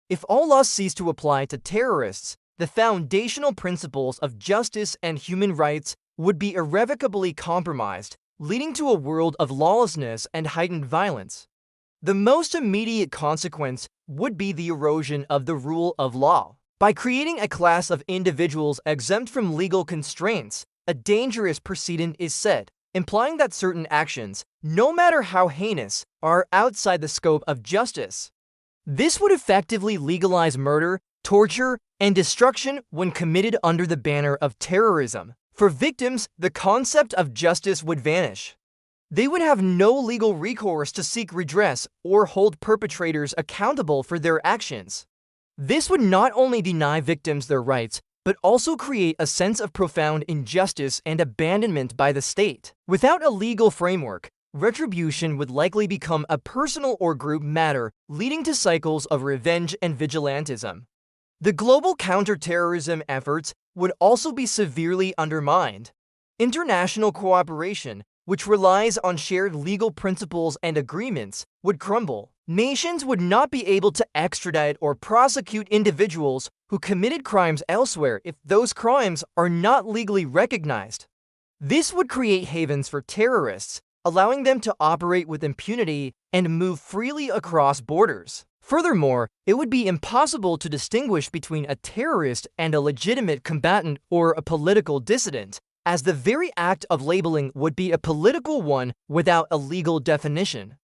If all laws cease to apply to terrorists, the foundational principles of justice and human rights would be irrevocably compromised, leading to a world of lawlessness and heightened violence. The most immediate consequence would be the erosion of the rule of law. By creating a class of individuals exempt from legal constraints, a dangerous precedent is set, implying that certain actions, no matter how heinous, are outside the scope of justice. This would effectively legalize murder, torture, and destruction when committed under the banner of terrorism. For victims, the concept of justice would vanish. They would have no legal recourse to seek redress or hold perpetrators accountable for their actions. This would not only deny victims their rights, but also create a sense of profound injustice and abandonment by the state. Without a legal framework, retribution would likely become a personal or group matter, leading to cycles of revenge and vigilantism. The global counterterrorism efforts would also be severely undermined. International cooperation, which relies on shared legal principles and agreements, would crumble. Nations would not be able to extradite or prosecute individuals who committed crimes elsewhere if those crimes are not legally recognized. This would create havens for terrorists, allowing them to operate with impunity and move freely across borders. Furthermore, it would be impossible to distinguish between a terrorist and a legitimate combatant or a political dissident, as the very act of labeling would be a political one without a legal definition.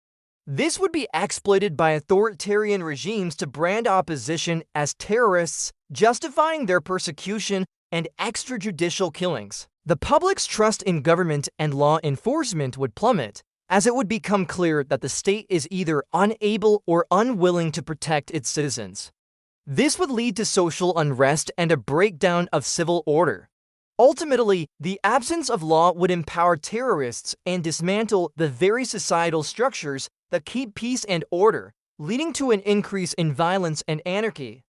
This would be exploited by authoritarian regimes to brand opposition as terrorists, justifying their persecution and extrajudicial killings. The public's trust in government and law enforcement would plummet, as it would become clear that the state is either unable or unwilling to protect its citizens. This would lead to social unrest and a breakdown of civil order. Ultimately, the absence of law would empower terrorists and dismantle the very societal structures that keep peace and order, leading to an increase in violence and anarchy.